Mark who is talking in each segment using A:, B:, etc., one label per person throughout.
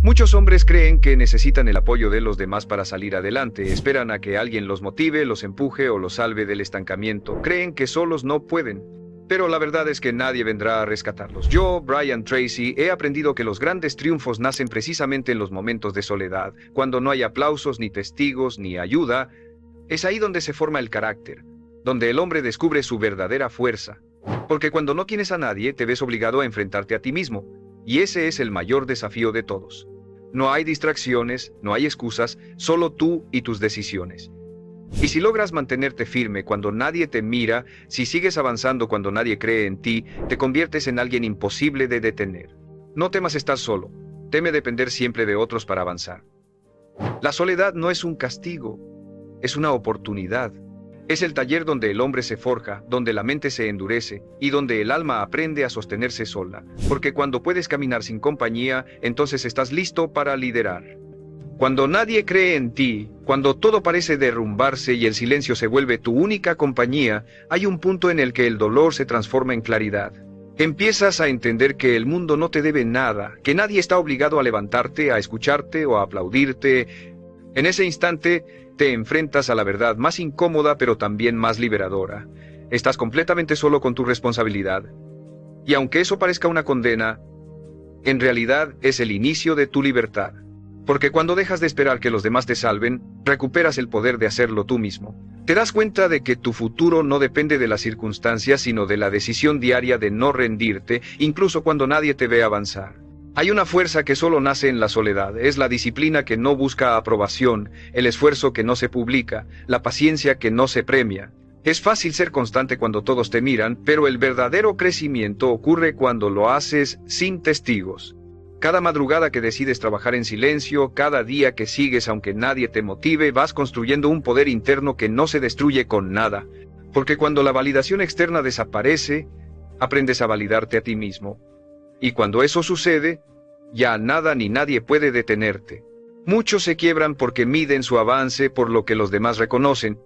A: Muchos hombres creen que necesitan el apoyo de los demás para salir adelante, esperan a que alguien los motive, los empuje o los salve del estancamiento, creen que solos no pueden. Pero la verdad es que nadie vendrá a rescatarlos. Yo, Brian Tracy, he aprendido que los grandes triunfos nacen precisamente en los momentos de soledad, cuando no hay aplausos, ni testigos, ni ayuda. Es ahí donde se forma el carácter, donde el hombre descubre su verdadera fuerza. Porque cuando no tienes a nadie, te ves obligado a enfrentarte a ti mismo, y ese es el mayor desafío de todos. No hay distracciones, no hay excusas, solo tú y tus decisiones. Y si logras mantenerte firme cuando nadie te mira, si sigues avanzando cuando nadie cree en ti, te conviertes en alguien imposible de detener. No temas estar solo, teme depender siempre de otros para avanzar. La soledad no es un castigo, es una oportunidad. Es el taller donde el hombre se forja, donde la mente se endurece y donde el alma aprende a sostenerse sola. Porque cuando puedes caminar sin compañía, entonces estás listo para liderar. Cuando nadie cree en ti, cuando todo parece derrumbarse y el silencio se vuelve tu única compañía, hay un punto en el que el dolor se transforma en claridad. Empiezas a entender que el mundo no te debe nada, que nadie está obligado a levantarte, a escucharte o a aplaudirte. En ese instante, te enfrentas a la verdad más incómoda pero también más liberadora. Estás completamente solo con tu responsabilidad. Y aunque eso parezca una condena, en realidad es el inicio de tu libertad. Porque cuando dejas de esperar que los demás te salven, recuperas el poder de hacerlo tú mismo. Te das cuenta de que tu futuro no depende de las circunstancias, sino de la decisión diaria de no rendirte, incluso cuando nadie te ve avanzar. Hay una fuerza que solo nace en la soledad, es la disciplina que no busca aprobación, el esfuerzo que no se publica, la paciencia que no se premia. Es fácil ser constante cuando todos te miran, pero el verdadero crecimiento ocurre cuando lo haces sin testigos. Cada madrugada que decides trabajar en silencio, cada día que sigues aunque nadie te motive, vas construyendo un poder interno que no se destruye con nada. Porque cuando la validación externa desaparece, aprendes a validarte a ti mismo. Y cuando eso sucede, ya nada ni nadie puede detenerte. Muchos se quiebran porque miden su avance por lo que los demás reconocen.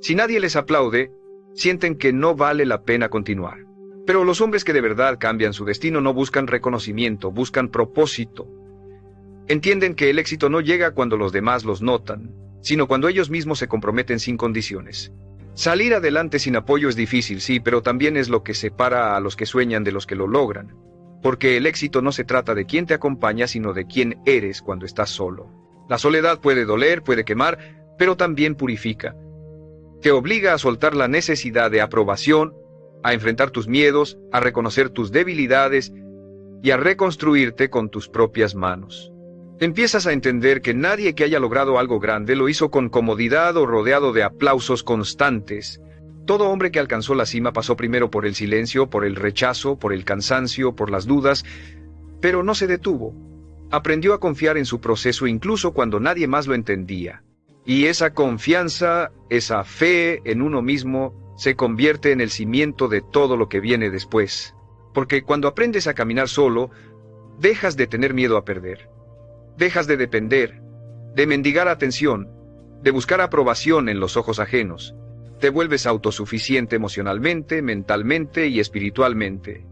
A: Si nadie les aplaude, sienten que no vale la pena continuar. Pero los hombres que de verdad cambian su destino no buscan reconocimiento, buscan propósito. Entienden que el éxito no llega cuando los demás los notan, sino cuando ellos mismos se comprometen sin condiciones. Salir adelante sin apoyo es difícil, sí, pero también es lo que separa a los que sueñan de los que lo logran. Porque el éxito no se trata de quién te acompaña, sino de quién eres cuando estás solo. La soledad puede doler, puede quemar, pero también purifica. Te obliga a soltar la necesidad de aprobación, a enfrentar tus miedos, a reconocer tus debilidades y a reconstruirte con tus propias manos. Empiezas a entender que nadie que haya logrado algo grande lo hizo con comodidad o rodeado de aplausos constantes. Todo hombre que alcanzó la cima pasó primero por el silencio, por el rechazo, por el cansancio, por las dudas, pero no se detuvo. Aprendió a confiar en su proceso incluso cuando nadie más lo entendía. Y esa confianza, esa fe en uno mismo, se convierte en el cimiento de todo lo que viene después. Porque cuando aprendes a caminar solo, dejas de tener miedo a perder. Dejas de depender, de mendigar atención, de buscar aprobación en los ojos ajenos. Te vuelves autosuficiente emocionalmente, mentalmente y espiritualmente.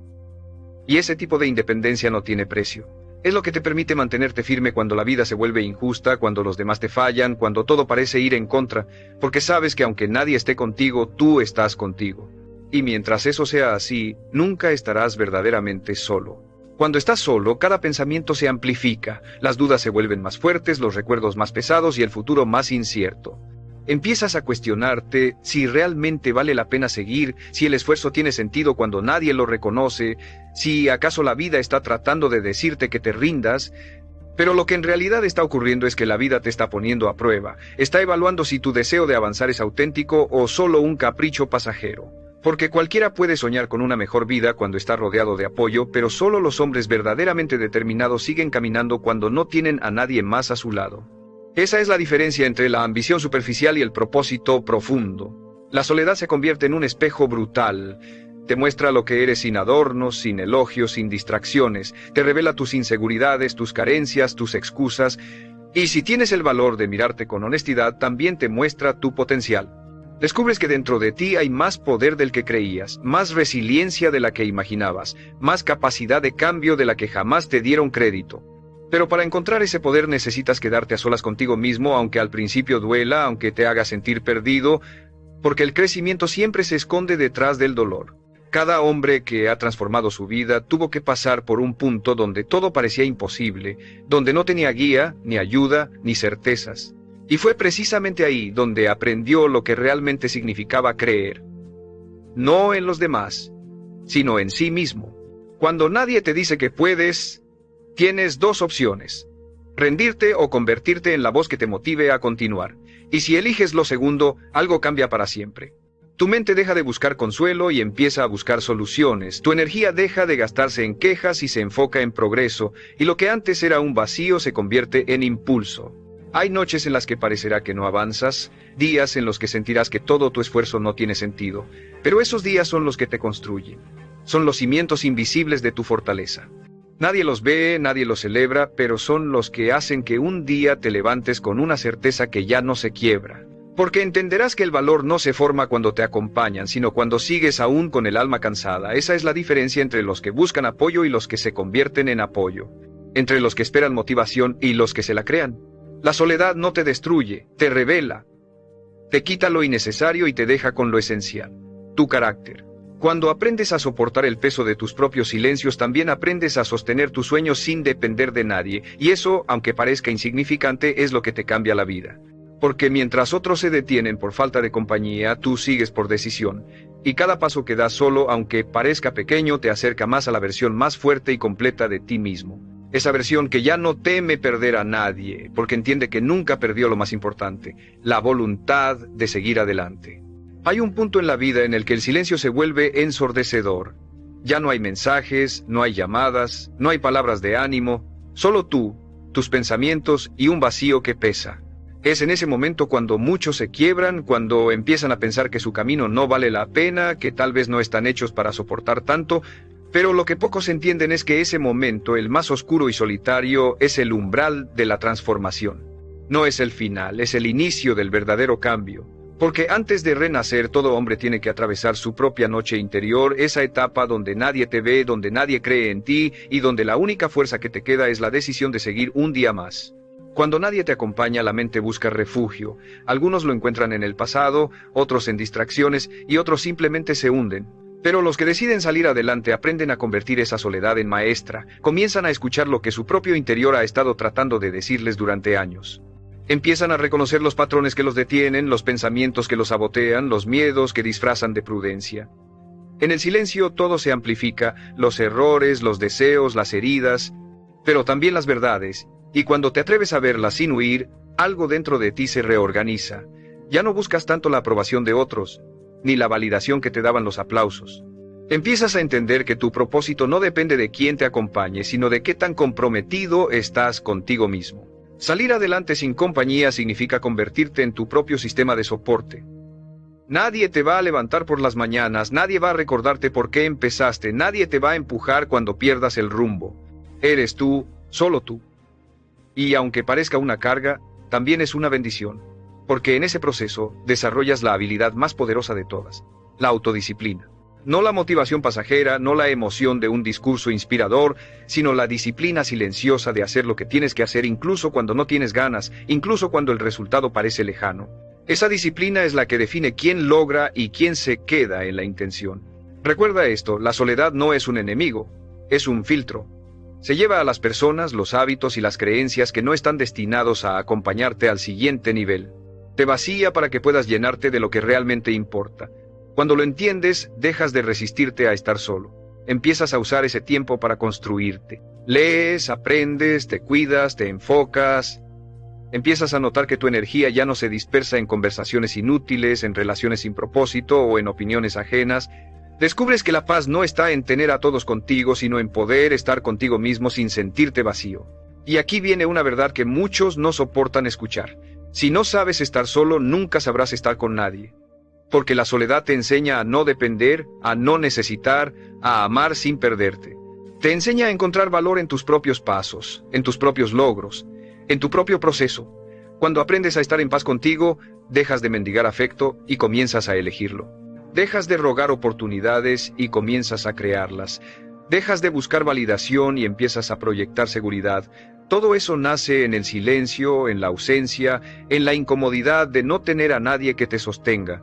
A: Y ese tipo de independencia no tiene precio. Es lo que te permite mantenerte firme cuando la vida se vuelve injusta, cuando los demás te fallan, cuando todo parece ir en contra, porque sabes que aunque nadie esté contigo, tú estás contigo. Y mientras eso sea así, nunca estarás verdaderamente solo. Cuando estás solo, cada pensamiento se amplifica, las dudas se vuelven más fuertes, los recuerdos más pesados y el futuro más incierto. Empiezas a cuestionarte si realmente vale la pena seguir, si el esfuerzo tiene sentido cuando nadie lo reconoce, si acaso la vida está tratando de decirte que te rindas. Pero lo que en realidad está ocurriendo es que la vida te está poniendo a prueba, está evaluando si tu deseo de avanzar es auténtico o solo un capricho pasajero. Porque cualquiera puede soñar con una mejor vida cuando está rodeado de apoyo, pero solo los hombres verdaderamente determinados siguen caminando cuando no tienen a nadie más a su lado. Esa es la diferencia entre la ambición superficial y el propósito profundo. La soledad se convierte en un espejo brutal. Te muestra lo que eres sin adornos, sin elogios, sin distracciones. Te revela tus inseguridades, tus carencias, tus excusas. Y si tienes el valor de mirarte con honestidad, también te muestra tu potencial. Descubres que dentro de ti hay más poder del que creías, más resiliencia de la que imaginabas, más capacidad de cambio de la que jamás te dieron crédito. Pero para encontrar ese poder necesitas quedarte a solas contigo mismo, aunque al principio duela, aunque te haga sentir perdido, porque el crecimiento siempre se esconde detrás del dolor. Cada hombre que ha transformado su vida tuvo que pasar por un punto donde todo parecía imposible, donde no tenía guía, ni ayuda, ni certezas. Y fue precisamente ahí donde aprendió lo que realmente significaba creer. No en los demás, sino en sí mismo. Cuando nadie te dice que puedes, tienes dos opciones: rendirte o convertirte en la voz que te motive a continuar. Y si eliges lo segundo, algo cambia para siempre. Tu mente deja de buscar consuelo y empieza a buscar soluciones. Tu energía deja de gastarse en quejas y se enfoca en progreso, y lo que antes era un vacío se convierte en impulso. Hay noches en las que parecerá que no avanzas, días en los que sentirás que todo tu esfuerzo no tiene sentido, pero esos días son los que te construyen. Son los cimientos invisibles de tu fortaleza. Nadie los ve, nadie los celebra, pero son los que hacen que un día te levantes con una certeza que ya no se quiebra. Porque entenderás que el valor no se forma cuando te acompañan, sino cuando sigues aún con el alma cansada. Esa es la diferencia entre los que buscan apoyo y los que se convierten en apoyo. Entre los que esperan motivación y los que se la crean. La soledad no te destruye, te revela. Te quita lo innecesario y te deja con lo esencial: tu carácter. Cuando aprendes a soportar el peso de tus propios silencios, también aprendes a sostener tus sueños sin depender de nadie. Y eso, aunque parezca insignificante, es lo que te cambia la vida. Porque mientras otros se detienen por falta de compañía, tú sigues por decisión. Y cada paso que das solo, aunque parezca pequeño, te acerca más a la versión más fuerte y completa de ti mismo. Esa versión que ya no teme perder a nadie, porque entiende que nunca perdió lo más importante: la voluntad de seguir adelante. Hay un punto en la vida en el que el silencio se vuelve ensordecedor. Ya no hay mensajes, no hay llamadas, no hay palabras de ánimo, solo tú, tus pensamientos y un vacío que pesa. Es en ese momento cuando muchos se quiebran, cuando empiezan a pensar que su camino no vale la pena, que tal vez no están hechos para soportar tanto, pero lo que pocos entienden es que ese momento, el más oscuro y solitario, es el umbral de la transformación. No es el final, es el inicio del verdadero cambio. Porque antes de renacer, todo hombre tiene que atravesar su propia noche interior, esa etapa donde nadie te ve, donde nadie cree en ti, y donde la única fuerza que te queda es la decisión de seguir un día más. Cuando nadie te acompaña, la mente busca refugio. Algunos lo encuentran en el pasado, otros en distracciones, y otros simplemente se hunden. Pero los que deciden salir adelante aprenden a convertir esa soledad en maestra, comienzan a escuchar lo que su propio interior ha estado tratando de decirles durante años. Empiezan a reconocer los patrones que los detienen, los pensamientos que los sabotean, los miedos que disfrazan de prudencia. En el silencio todo se amplifica, los errores, los deseos, las heridas, pero también las verdades, y cuando te atreves a verlas sin huir, algo dentro de ti se reorganiza. Ya no buscas tanto la aprobación de otros, ni la validación que te daban los aplausos. Empiezas a entender que tu propósito no depende de quién te acompañe, sino de qué tan comprometido estás contigo mismo. Salir adelante sin compañía significa convertirte en tu propio sistema de soporte. Nadie te va a levantar por las mañanas, nadie va a recordarte por qué empezaste, nadie te va a empujar cuando pierdas el rumbo. Eres tú, solo tú. Y aunque parezca una carga, también es una bendición, porque en ese proceso desarrollas la habilidad más poderosa de todas: la autodisciplina. No la motivación pasajera, no la emoción de un discurso inspirador, sino la disciplina silenciosa de hacer lo que tienes que hacer incluso cuando no tienes ganas, incluso cuando el resultado parece lejano. Esa disciplina es la que define quién logra y quién se queda en la intención. Recuerda esto: la soledad no es un enemigo, es un filtro. Se lleva a las personas, los hábitos y las creencias que no están destinados a acompañarte al siguiente nivel. Te vacía para que puedas llenarte de lo que realmente importa. Cuando lo entiendes, dejas de resistirte a estar solo. Empiezas a usar ese tiempo para construirte. Lees, aprendes, te cuidas, te enfocas. Empiezas a notar que tu energía ya no se dispersa en conversaciones inútiles, en relaciones sin propósito o en opiniones ajenas. Descubres que la paz no está en tener a todos contigo, sino en poder estar contigo mismo sin sentirte vacío. Y aquí viene una verdad que muchos no soportan escuchar. Si no sabes estar solo, nunca sabrás estar con nadie. Porque la soledad te enseña a no depender, a no necesitar, a amar sin perderte. Te enseña a encontrar valor en tus propios pasos, en tus propios logros, en tu propio proceso. Cuando aprendes a estar en paz contigo, dejas de mendigar afecto y comienzas a elegirlo. Dejas de rogar oportunidades y comienzas a crearlas. Dejas de buscar validación y empiezas a proyectar seguridad. Todo eso nace en el silencio, en la ausencia, en la incomodidad de no tener a nadie que te sostenga.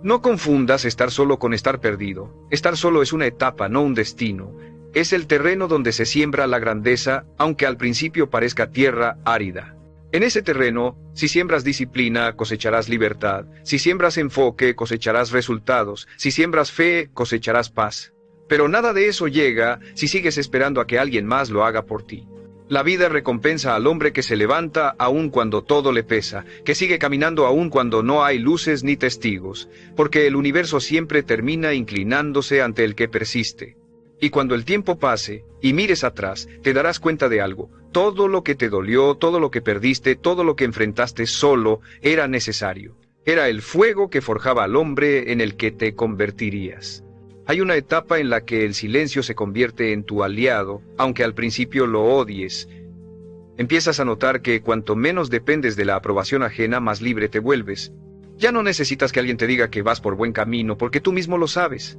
A: No confundas estar solo con estar perdido. Estar solo es una etapa, no un destino. Es el terreno donde se siembra la grandeza, aunque al principio parezca tierra árida. En ese terreno, si siembras disciplina, cosecharás libertad. Si siembras enfoque, cosecharás resultados. Si siembras fe, cosecharás paz. Pero nada de eso llega si sigues esperando a que alguien más lo haga por ti. La vida recompensa al hombre que se levanta aun cuando todo le pesa, que sigue caminando aun cuando no hay luces ni testigos, porque el universo siempre termina inclinándose ante el que persiste. Y cuando el tiempo pase y mires atrás, te darás cuenta de algo. Todo lo que te dolió, todo lo que perdiste, todo lo que enfrentaste solo, era necesario. Era el fuego que forjaba al hombre en el que te convertirías. Hay una etapa en la que el silencio se convierte en tu aliado, aunque al principio lo odies. Empiezas a notar que cuanto menos dependes de la aprobación ajena, más libre te vuelves. Ya no necesitas que alguien te diga que vas por buen camino, porque tú mismo lo sabes.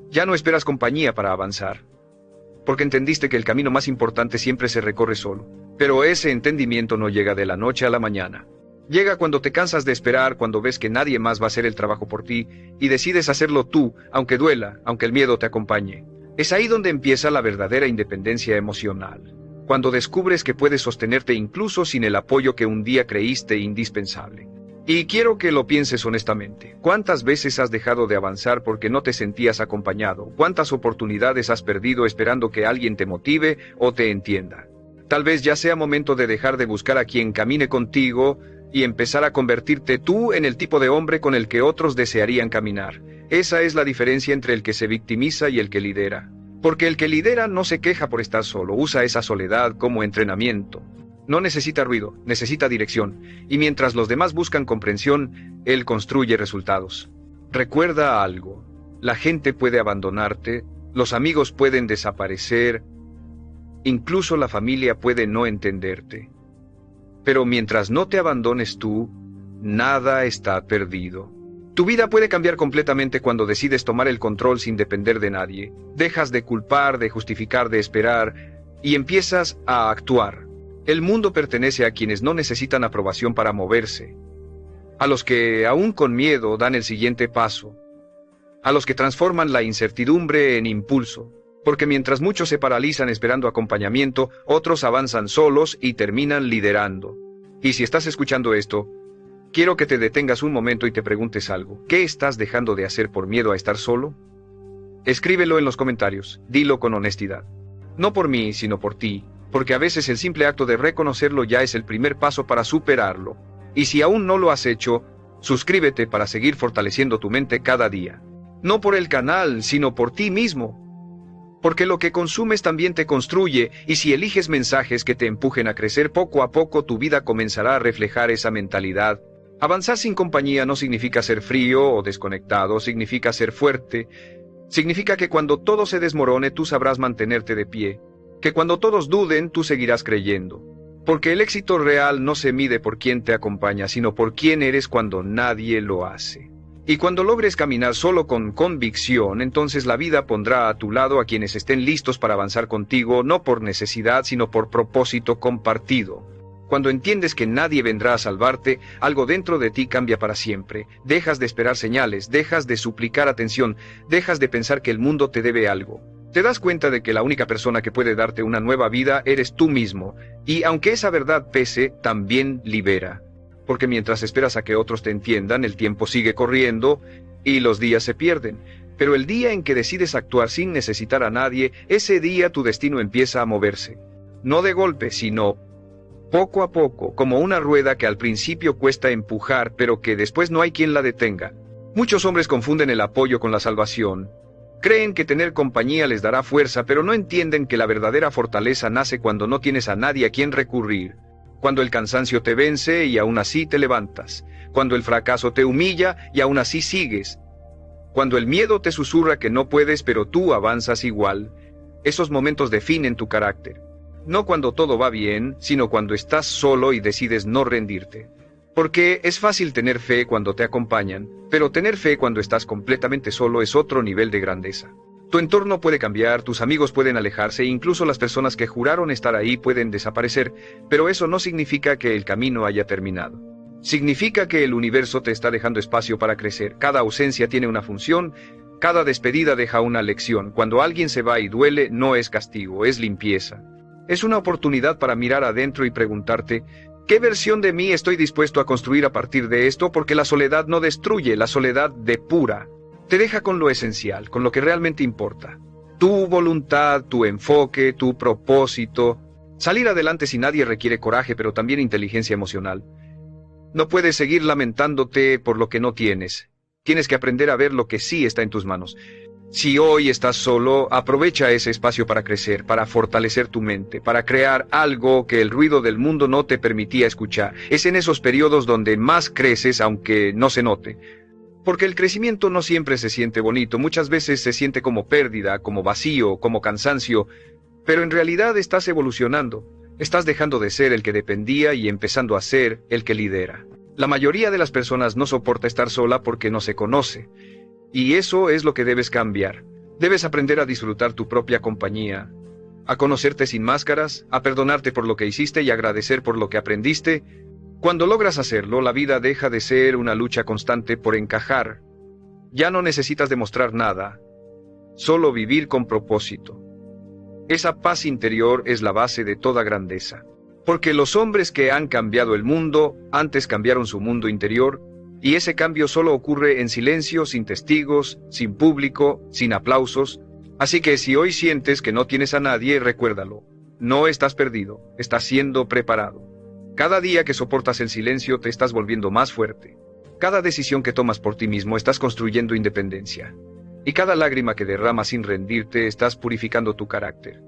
A: Ya no esperas compañía para avanzar, porque entendiste que el camino más importante siempre se recorre solo. Pero ese entendimiento no llega de la noche a la mañana. Llega cuando te cansas de esperar, cuando ves que nadie más va a hacer el trabajo por ti, y decides hacerlo tú, aunque duela, aunque el miedo te acompañe. Es ahí donde empieza la verdadera independencia emocional. Cuando descubres que puedes sostenerte incluso sin el apoyo que un día creíste indispensable. Y quiero que lo pienses honestamente. ¿Cuántas veces has dejado de avanzar porque no te sentías acompañado? ¿Cuántas oportunidades has perdido esperando que alguien te motive o te entienda? Tal vez ya sea momento de dejar de buscar a quien camine contigo y empezar a convertirte tú en el tipo de hombre con el que otros desearían caminar. Esa es la diferencia entre el que se victimiza y el que lidera. Porque el que lidera no se queja por estar solo, usa esa soledad como entrenamiento. No necesita ruido, necesita dirección, y mientras los demás buscan comprensión, él construye resultados. Recuerda algo, la gente puede abandonarte, los amigos pueden desaparecer, incluso la familia puede no entenderte. Pero mientras no te abandones tú, nada está perdido. Tu vida puede cambiar completamente cuando decides tomar el control sin depender de nadie. Dejas de culpar, de justificar, de esperar, y empiezas a actuar. El mundo pertenece a quienes no necesitan aprobación para moverse, a los que, aún con miedo, dan el siguiente paso, a los que transforman la incertidumbre en impulso, porque mientras muchos se paralizan esperando acompañamiento, otros avanzan solos y terminan liderando. Y si estás escuchando esto, quiero que te detengas un momento y te preguntes algo. ¿Qué estás dejando de hacer por miedo a estar solo? Escríbelo en los comentarios, dilo con honestidad. No por mí, sino por ti. Porque a veces el simple acto de reconocerlo ya es el primer paso para superarlo. Y si aún no lo has hecho, suscríbete para seguir fortaleciendo tu mente cada día. No por el canal, sino por ti mismo. Porque lo que consumes también te construye, y si eliges mensajes que te empujen a crecer poco a poco, tu vida comenzará a reflejar esa mentalidad. Avanzar sin compañía no significa ser frío o desconectado, significa ser fuerte. Significa que cuando todo se desmorone, tú sabrás mantenerte de pie. Que cuando todos duden, tú seguirás creyendo. Porque el éxito real no se mide por quién te acompaña, sino por quién eres cuando nadie lo hace. Y cuando logres caminar solo con convicción, entonces la vida pondrá a tu lado a quienes estén listos para avanzar contigo, no por necesidad, sino por propósito compartido. Cuando entiendes que nadie vendrá a salvarte, algo dentro de ti cambia para siempre. Dejas de esperar señales, dejas de suplicar atención, dejas de pensar que el mundo te debe algo. Te das cuenta de que la única persona que puede darte una nueva vida eres tú mismo, y aunque esa verdad pese, también libera. Porque mientras esperas a que otros te entiendan, el tiempo sigue corriendo y los días se pierden. Pero el día en que decides actuar sin necesitar a nadie, ese día tu destino empieza a moverse. No de golpe, sino poco a poco, como una rueda que al principio cuesta empujar, pero que después no hay quien la detenga. Muchos hombres confunden el apoyo con la salvación. Creen que tener compañía les dará fuerza, pero no entienden que la verdadera fortaleza nace cuando no tienes a nadie a quien recurrir. Cuando el cansancio te vence y aún así te levantas. Cuando el fracaso te humilla y aún así sigues. Cuando el miedo te susurra que no puedes, pero tú avanzas igual. Esos momentos definen tu carácter. No cuando todo va bien, sino cuando estás solo y decides no rendirte. Porque es fácil tener fe cuando te acompañan, pero tener fe cuando estás completamente solo es otro nivel de grandeza. Tu entorno puede cambiar, tus amigos pueden alejarse, incluso las personas que juraron estar ahí pueden desaparecer, pero eso no significa que el camino haya terminado. Significa que el universo te está dejando espacio para crecer. Cada ausencia tiene una función, cada despedida deja una lección. Cuando alguien se va y duele, no es castigo, es limpieza. Es una oportunidad para mirar adentro y preguntarte, ¿qué versión de mí estoy dispuesto a construir a partir de esto? Porque la soledad no destruye, la soledad depura. Te deja con lo esencial, con lo que realmente importa. Tu voluntad, tu enfoque, tu propósito. Salir adelante sin nadie requiere coraje, pero también inteligencia emocional. No puedes seguir lamentándote por lo que no tienes. Tienes que aprender a ver lo que sí está en tus manos. Si hoy estás solo, aprovecha ese espacio para crecer, para fortalecer tu mente, para crear algo que el ruido del mundo no te permitía escuchar. Es en esos periodos donde más creces, aunque no se note. Porque el crecimiento no siempre se siente bonito, muchas veces se siente como pérdida, como vacío, como cansancio, pero en realidad estás evolucionando, estás dejando de ser el que dependía y empezando a ser el que lidera. La mayoría de las personas no soporta estar sola porque no se conoce, y eso es lo que debes cambiar. Debes aprender a disfrutar tu propia compañía, a conocerte sin máscaras, a perdonarte por lo que hiciste y agradecer por lo que aprendiste. Cuando logras hacerlo, la vida deja de ser una lucha constante por encajar. Ya no necesitas demostrar nada, solo vivir con propósito. Esa paz interior es la base de toda grandeza. Porque los hombres que han cambiado el mundo, antes cambiaron su mundo interior, y ese cambio solo ocurre en silencio, sin testigos, sin público, sin aplausos. Así que si hoy sientes que no tienes a nadie, recuérdalo. No estás perdido, estás siendo preparado. Cada día que soportas el silencio te estás volviendo más fuerte. Cada decisión que tomas por ti mismo estás construyendo independencia. Y cada lágrima que derramas sin rendirte estás purificando tu carácter.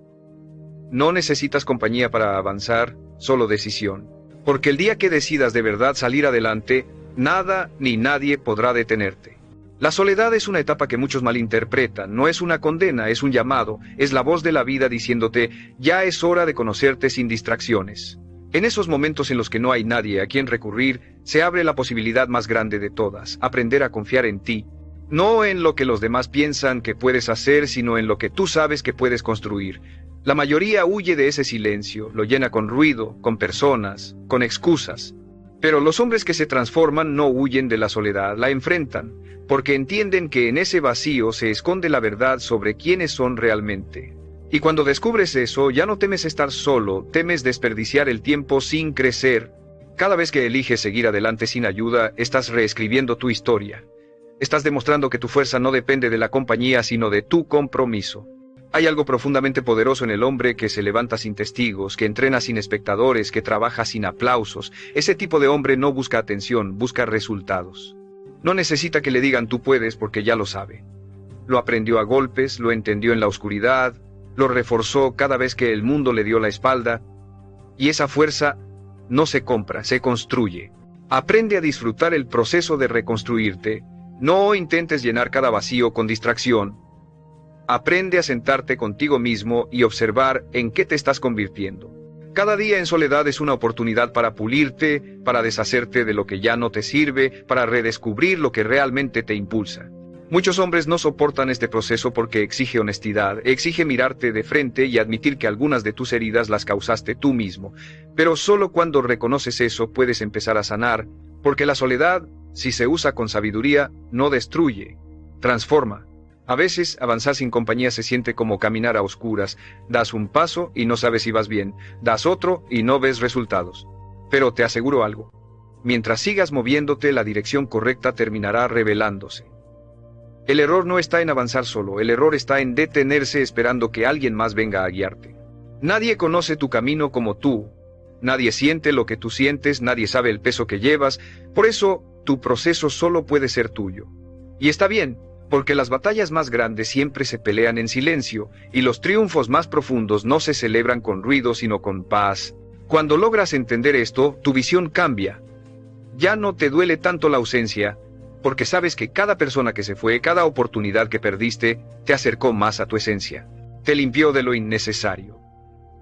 A: No necesitas compañía para avanzar, solo decisión. Porque el día que decidas de verdad salir adelante, nada ni nadie podrá detenerte. La soledad es una etapa que muchos malinterpretan, no es una condena, es un llamado, es la voz de la vida diciéndote, ya es hora de conocerte sin distracciones. En esos momentos en los que no hay nadie a quien recurrir, se abre la posibilidad más grande de todas, aprender a confiar en ti. No en lo que los demás piensan que puedes hacer, sino en lo que tú sabes que puedes construir. La mayoría huye de ese silencio, lo llena con ruido, con personas, con excusas. Pero los hombres que se transforman no huyen de la soledad, la enfrentan, porque entienden que en ese vacío se esconde la verdad sobre quiénes son realmente. Y cuando descubres eso, ya no temes estar solo, temes desperdiciar el tiempo sin crecer. Cada vez que eliges seguir adelante sin ayuda, estás reescribiendo tu historia. Estás demostrando que tu fuerza no depende de la compañía, sino de tu compromiso. Hay algo profundamente poderoso en el hombre que se levanta sin testigos, que entrena sin espectadores, que trabaja sin aplausos. Ese tipo de hombre no busca atención, busca resultados. No necesita que le digan tú puedes porque ya lo sabe. Lo aprendió a golpes, lo entendió en la oscuridad, lo reforzó cada vez que el mundo le dio la espalda, y esa fuerza no se compra, se construye. Aprende a disfrutar el proceso de reconstruirte. No intentes llenar cada vacío con distracción. Aprende a sentarte contigo mismo y observar en qué te estás convirtiendo. Cada día en soledad es una oportunidad para pulirte, para deshacerte de lo que ya no te sirve, para redescubrir lo que realmente te impulsa. Muchos hombres no soportan este proceso porque exige honestidad, exige mirarte de frente y admitir que algunas de tus heridas las causaste tú mismo. Pero solo cuando reconoces eso puedes empezar a sanar, porque la soledad, si se usa con sabiduría, no destruye, transforma. A veces, avanzar sin compañía se siente como caminar a oscuras. Das un paso y no sabes si vas bien, das otro y no ves resultados. Pero te aseguro algo. Mientras sigas moviéndote, la dirección correcta terminará revelándose. El error no está en avanzar solo, el error está en detenerse esperando que alguien más venga a guiarte. Nadie conoce tu camino como tú. Nadie siente lo que tú sientes, nadie sabe el peso que llevas. Por eso, tu proceso solo puede ser tuyo. Y está bien, porque las batallas más grandes siempre se pelean en silencio, y los triunfos más profundos no se celebran con ruido, sino con paz. Cuando logras entender esto, tu visión cambia. Ya no te duele tanto la ausencia, porque sabes que cada persona que se fue, cada oportunidad que perdiste, te acercó más a tu esencia. Te limpió de lo innecesario.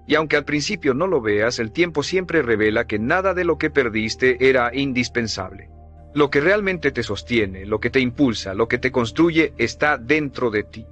A: Y aunque al principio no lo veas, el tiempo siempre revela que nada de lo que perdiste era indispensable. Lo que realmente te sostiene, lo que te impulsa, lo que te construye, está dentro de ti.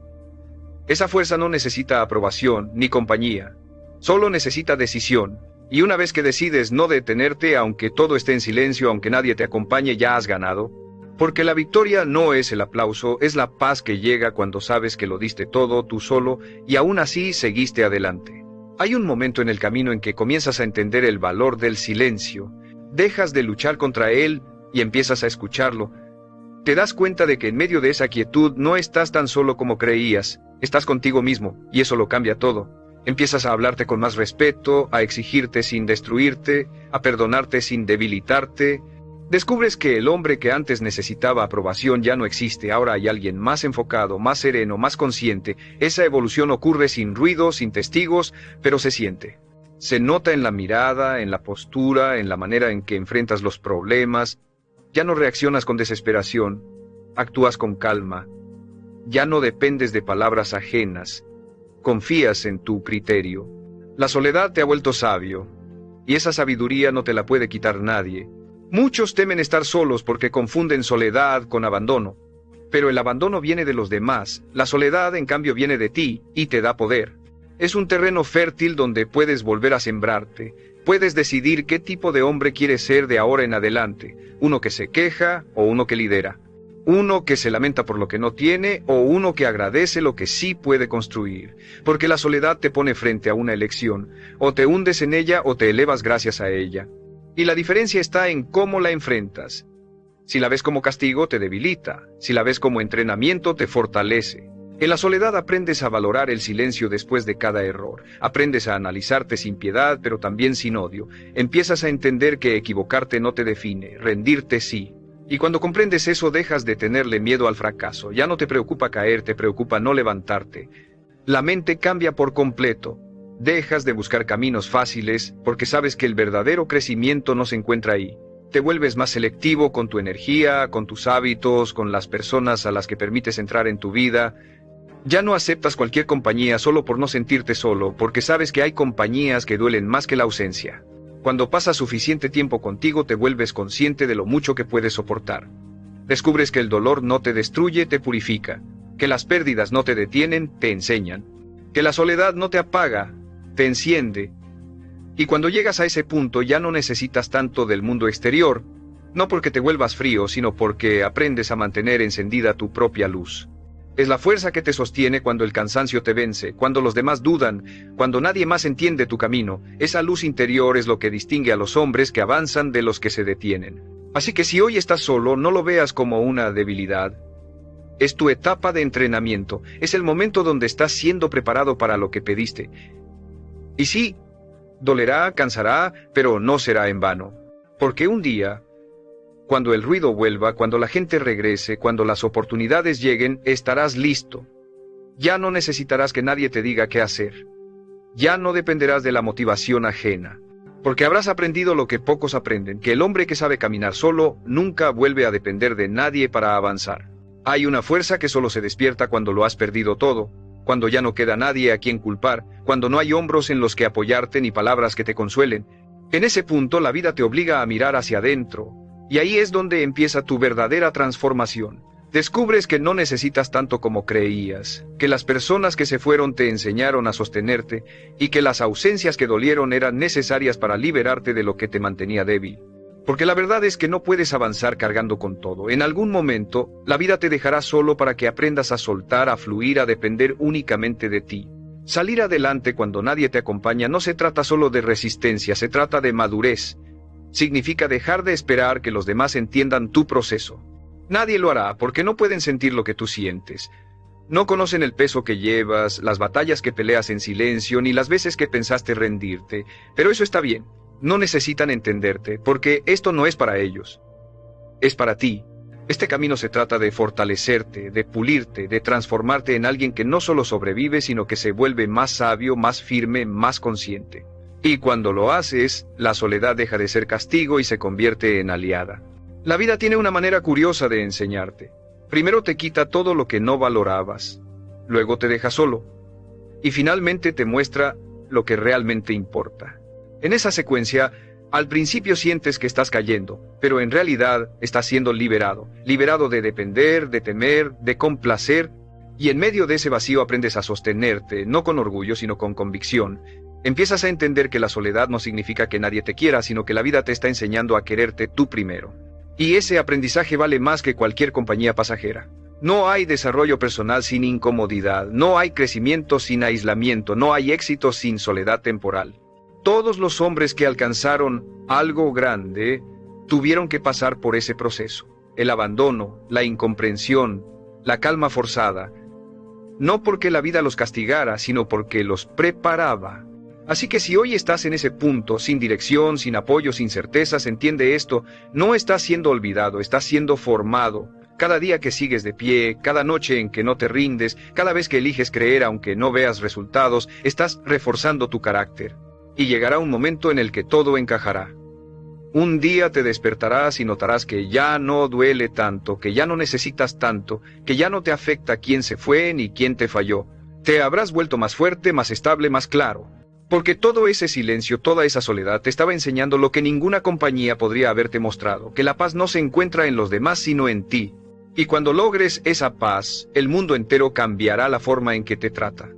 A: Esa fuerza no necesita aprobación ni compañía, solo necesita decisión. Y una vez que decides no detenerte, aunque todo esté en silencio, aunque nadie te acompañe, ya has ganado. Porque la victoria no es el aplauso, es la paz que llega cuando sabes que lo diste todo tú solo y aún así seguiste adelante. Hay un momento en el camino en que comienzas a entender el valor del silencio, dejas de luchar contra él y empiezas a escucharlo. Te das cuenta de que en medio de esa quietud no estás tan solo como creías, estás contigo mismo y eso lo cambia todo. Empiezas a hablarte con más respeto, a exigirte sin destruirte, a perdonarte sin debilitarte. Descubres que el hombre que antes necesitaba aprobación ya no existe, ahora hay alguien más enfocado, más sereno, más consciente. Esa evolución ocurre sin ruido, sin testigos, pero se siente. Se nota en la mirada, en la postura, en la manera en que enfrentas los problemas. Ya no reaccionas con desesperación, actúas con calma. Ya no dependes de palabras ajenas. Confías en tu criterio. La soledad te ha vuelto sabio, y esa sabiduría no te la puede quitar nadie. Muchos temen estar solos porque confunden soledad con abandono, pero el abandono viene de los demás, la soledad en cambio viene de ti y te da poder. Es un terreno fértil donde puedes volver a sembrarte, puedes decidir qué tipo de hombre quieres ser de ahora en adelante, uno que se queja o uno que lidera. Uno que se lamenta por lo que no tiene o uno que agradece lo que sí puede construir. Porque la soledad te pone frente a una elección. O te hundes en ella o te elevas gracias a ella. Y la diferencia está en cómo la enfrentas. Si la ves como castigo, te debilita. Si la ves como entrenamiento, te fortalece. En la soledad aprendes a valorar el silencio después de cada error. Aprendes a analizarte sin piedad, pero también sin odio. Empiezas a entender que equivocarte no te define, rendirte sí. Y cuando comprendes eso, dejas de tenerle miedo al fracaso. Ya no te preocupa caer, te preocupa no levantarte. La mente cambia por completo. Dejas de buscar caminos fáciles porque sabes que el verdadero crecimiento no se encuentra ahí. Te vuelves más selectivo con tu energía, con tus hábitos, con las personas a las que permites entrar en tu vida. Ya no aceptas cualquier compañía solo por no sentirte solo, porque sabes que hay compañías que duelen más que la ausencia. Cuando pasas suficiente tiempo contigo, te vuelves consciente de lo mucho que puedes soportar. Descubres que el dolor no te destruye, te purifica. Que las pérdidas no te detienen, te enseñan. Que la soledad no te apaga, te enciende. Y cuando llegas a ese punto, ya no necesitas tanto del mundo exterior, no porque te vuelvas frío, sino porque aprendes a mantener encendida tu propia luz. Es la fuerza que te sostiene cuando el cansancio te vence, cuando los demás dudan, cuando nadie más entiende tu camino. Esa luz interior es lo que distingue a los hombres que avanzan de los que se detienen. Así que si hoy estás solo, no lo veas como una debilidad. Es tu etapa de entrenamiento, es el momento donde estás siendo preparado para lo que pediste. Y sí, dolerá, cansará, pero no será en vano. Porque un día, cuando el ruido vuelva, cuando la gente regrese, cuando las oportunidades lleguen, estarás listo. Ya no necesitarás que nadie te diga qué hacer. Ya no dependerás de la motivación ajena. Porque habrás aprendido lo que pocos aprenden, que el hombre que sabe caminar solo nunca vuelve a depender de nadie para avanzar. Hay una fuerza que solo se despierta cuando lo has perdido todo, cuando ya no queda nadie a quien culpar, cuando no hay hombros en los que apoyarte ni palabras que te consuelen. En ese punto la vida te obliga a mirar hacia adentro. Y ahí es donde empieza tu verdadera transformación. Descubres que no necesitas tanto como creías, que las personas que se fueron te enseñaron a sostenerte y que las ausencias que dolieron eran necesarias para liberarte de lo que te mantenía débil. Porque la verdad es que no puedes avanzar cargando con todo. En algún momento, la vida te dejará solo para que aprendas a soltar, a fluir, a depender únicamente de ti. Salir adelante cuando nadie te acompaña no se trata solo de resistencia, se trata de madurez. Significa dejar de esperar que los demás entiendan tu proceso. Nadie lo hará porque no pueden sentir lo que tú sientes. No conocen el peso que llevas, las batallas que peleas en silencio, ni las veces que pensaste rendirte. Pero eso está bien. No necesitan entenderte, porque esto no es para ellos. Es para ti. Este camino se trata de fortalecerte, de pulirte, de transformarte en alguien que no solo sobrevive, sino que se vuelve más sabio, más firme, más consciente. Y cuando lo haces, la soledad deja de ser castigo y se convierte en aliada. La vida tiene una manera curiosa de enseñarte. Primero te quita todo lo que no valorabas, luego te deja solo, y finalmente te muestra lo que realmente importa. En esa secuencia, al principio sientes que estás cayendo, pero en realidad estás siendo liberado. Liberado de depender, de temer, de complacer, Y en medio de ese vacío aprendes a sostenerte, no con orgullo, sino con convicción. Empiezas a entender que la soledad no significa que nadie te quiera, sino que la vida te está enseñando a quererte tú primero. Y ese aprendizaje vale más que cualquier compañía pasajera. No hay desarrollo personal sin incomodidad, no hay crecimiento sin aislamiento, no hay éxito sin soledad temporal. Todos los hombres que alcanzaron algo grande tuvieron que pasar por ese proceso. El abandono, la incomprensión, la calma forzada. No porque la vida los castigara, sino porque los preparaba. Así que si hoy estás en ese punto, sin dirección, sin apoyo, sin certezas, entiende esto, no estás siendo olvidado, estás siendo formado. Cada día que sigues de pie, cada noche en que no te rindes, cada vez que eliges creer aunque no veas resultados, estás reforzando tu carácter. Y llegará un momento en el que todo encajará. Un día te despertarás y notarás que ya no duele tanto, que ya no necesitas tanto, que ya no te afecta quién se fue ni quién te falló. Te habrás vuelto más fuerte, más estable, más claro. Porque todo ese silencio, toda esa soledad te estaba enseñando lo que ninguna compañía podría haberte mostrado, que la paz no se encuentra en los demás sino en ti. Y cuando logres esa paz, el mundo entero cambiará la forma en que te trata.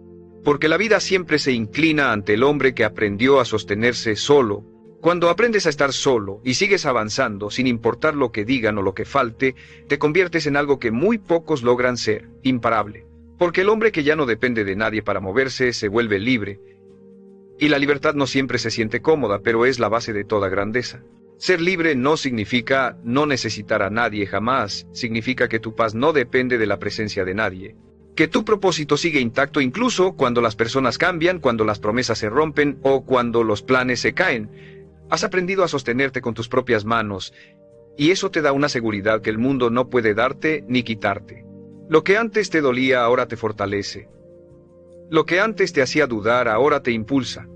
A: Porque la vida siempre se inclina ante el hombre que aprendió a sostenerse solo. Cuando aprendes a estar solo y sigues avanzando sin importar lo que digan o lo que falte, te conviertes en algo que muy pocos logran ser, imparable. Porque el hombre que ya no depende de nadie para moverse se vuelve libre. Y la libertad no siempre se siente cómoda, pero es la base de toda grandeza. Ser libre no significa no necesitar a nadie jamás, significa que tu paz no depende de la presencia de nadie. Que tu propósito sigue intacto incluso cuando las personas cambian, cuando las promesas se rompen o cuando los planes se caen. Has aprendido a sostenerte con tus propias manos, y eso te da una seguridad que el mundo no puede darte ni quitarte. Lo que antes te dolía ahora te fortalece. Lo que antes te hacía dudar ahora te impulsa.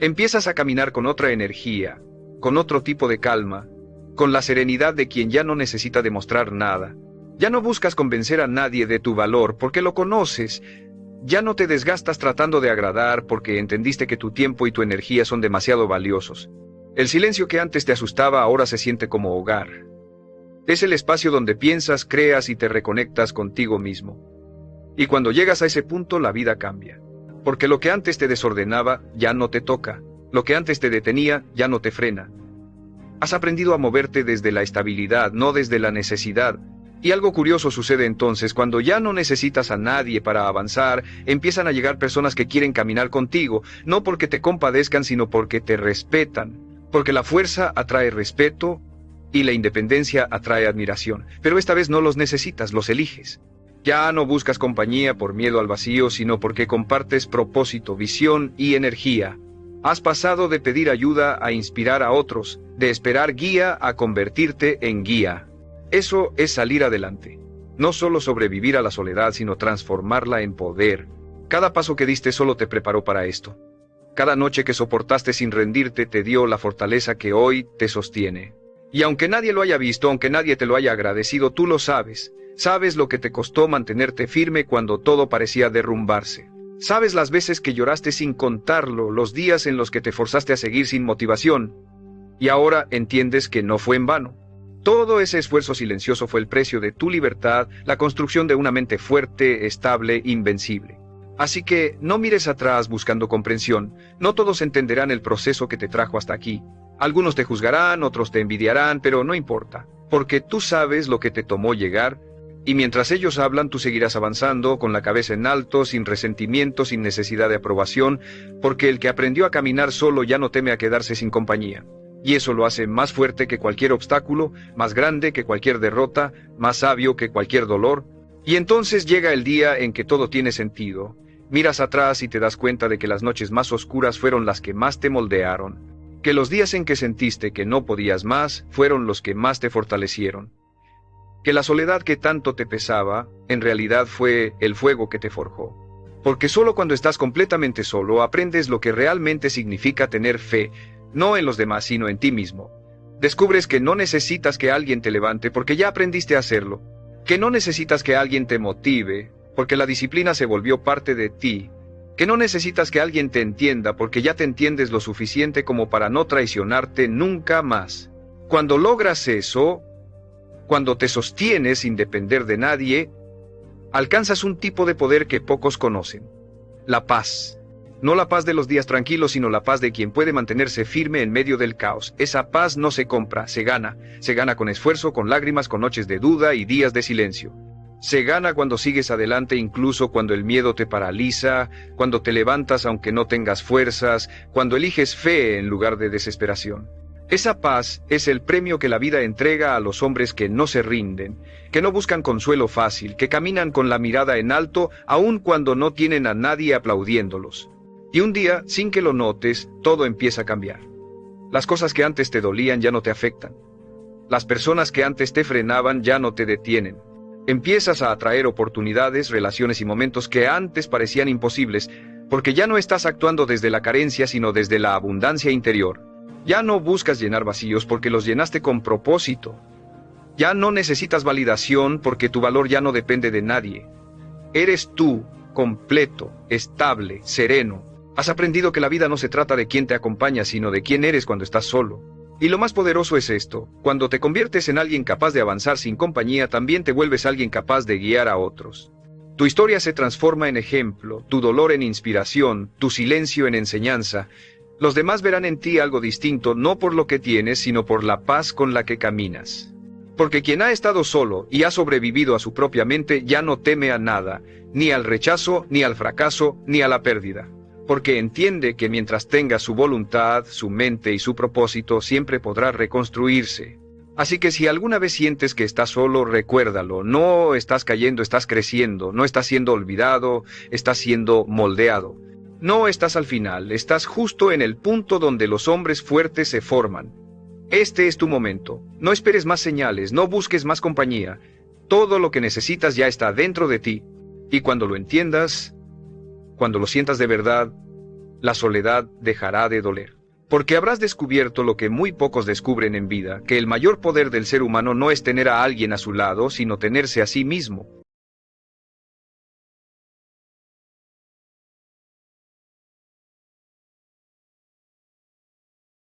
A: Empiezas a caminar con otra energía, con otro tipo de calma, con la serenidad de quien ya no necesita demostrar nada. Ya no buscas convencer a nadie de tu valor porque lo conoces. Ya no te desgastas tratando de agradar porque entendiste que tu tiempo y tu energía son demasiado valiosos. El silencio que antes te asustaba ahora se siente como hogar. Es el espacio donde piensas, creas y te reconectas contigo mismo. Y cuando llegas a ese punto la vida cambia. Porque lo que antes te desordenaba ya no te toca. Lo que antes te detenía ya no te frena. Has aprendido a moverte desde la estabilidad, no desde la necesidad. Y algo curioso sucede entonces, cuando ya no necesitas a nadie para avanzar, empiezan a llegar personas que quieren caminar contigo, no porque te compadezcan, sino porque te respetan. Porque la fuerza atrae respeto y la independencia atrae admiración. Pero esta vez no los necesitas, los eliges. Ya no buscas compañía por miedo al vacío, sino porque compartes propósito, visión y energía. Has pasado de pedir ayuda a inspirar a otros, de esperar guía a convertirte en guía. Eso es salir adelante. No solo sobrevivir a la soledad, sino transformarla en poder. Cada paso que diste solo te preparó para esto. Cada noche que soportaste sin rendirte te dio la fortaleza que hoy te sostiene. Y aunque nadie lo haya visto, aunque nadie te lo haya agradecido, tú lo sabes. Sabes lo que te costó mantenerte firme cuando todo parecía derrumbarse. Sabes las veces que lloraste sin contarlo, los días en los que te forzaste a seguir sin motivación. Y ahora entiendes que no fue en vano. Todo ese esfuerzo silencioso fue el precio de tu libertad, la construcción de una mente fuerte, estable, invencible. Así que no mires atrás buscando comprensión. No todos entenderán el proceso que te trajo hasta aquí. Algunos te juzgarán, otros te envidiarán, pero no importa, porque tú sabes lo que te tomó llegar. Y mientras ellos hablan, tú seguirás avanzando, con la cabeza en alto, sin resentimiento, sin necesidad de aprobación, porque el que aprendió a caminar solo ya no teme a quedarse sin compañía. Y eso lo hace más fuerte que cualquier obstáculo, más grande que cualquier derrota, más sabio que cualquier dolor. Y entonces llega el día en que todo tiene sentido. Miras atrás y te das cuenta de que las noches más oscuras fueron las que más te moldearon, que los días en que sentiste que no podías más fueron los que más te fortalecieron. Que la soledad que tanto te pesaba, en realidad fue el fuego que te forjó. Porque solo cuando estás completamente solo aprendes lo que realmente significa tener fe, no en los demás sino en ti mismo. Descubres que no necesitas que alguien te levante porque ya aprendiste a hacerlo. Que no necesitas que alguien te motive porque la disciplina se volvió parte de ti. Que no necesitas que alguien te entienda porque ya te entiendes lo suficiente como para no traicionarte nunca más. Cuando logras eso, cuando te sostienes sin depender de nadie, alcanzas un tipo de poder que pocos conocen. La paz. No la paz de los días tranquilos, sino la paz de quien puede mantenerse firme en medio del caos. Esa paz no se compra, se gana. Se gana con esfuerzo, con lágrimas, con noches de duda y días de silencio. Se gana cuando sigues adelante incluso cuando el miedo te paraliza, cuando te levantas aunque no tengas fuerzas, cuando eliges fe en lugar de desesperación. Esa paz es el premio que la vida entrega a los hombres que no se rinden, que no buscan consuelo fácil, que caminan con la mirada en alto aun cuando no tienen a nadie aplaudiéndolos. Y un día, sin que lo notes, todo empieza a cambiar. Las cosas que antes te dolían ya no te afectan. Las personas que antes te frenaban ya no te detienen. Empiezas a atraer oportunidades, relaciones y momentos que antes parecían imposibles, porque ya no estás actuando desde la carencia, sino desde la abundancia interior. Ya no buscas llenar vacíos porque los llenaste con propósito. Ya no necesitas validación porque tu valor ya no depende de nadie. Eres tú, completo, estable, sereno. Has aprendido que la vida no se trata de quién te acompaña, sino de quién eres cuando estás solo. Y lo más poderoso es esto: cuando te conviertes en alguien capaz de avanzar sin compañía, también te vuelves alguien capaz de guiar a otros. Tu historia se transforma en ejemplo, tu dolor en inspiración, tu silencio en enseñanza. Los demás verán en ti algo distinto, no por lo que tienes, sino por la paz con la que caminas. Porque quien ha estado solo y ha sobrevivido a su propia mente ya no teme a nada, ni al rechazo, ni al fracaso, ni a la pérdida. Porque entiende que mientras tenga su voluntad, su mente y su propósito, siempre podrá reconstruirse. Así que si alguna vez sientes que estás solo, recuérdalo: no estás cayendo, estás creciendo, no estás siendo olvidado, estás siendo moldeado. No estás al final, estás justo en el punto donde los hombres fuertes se forman. Este es tu momento. No esperes más señales, no busques más compañía. Todo lo que necesitas ya está dentro de ti. Y cuando lo entiendas, cuando lo sientas de verdad, la soledad dejará de doler. Porque habrás descubierto lo que muy pocos descubren en vida, que el mayor poder del ser humano no es tener a alguien a su lado, sino tenerse a sí mismo.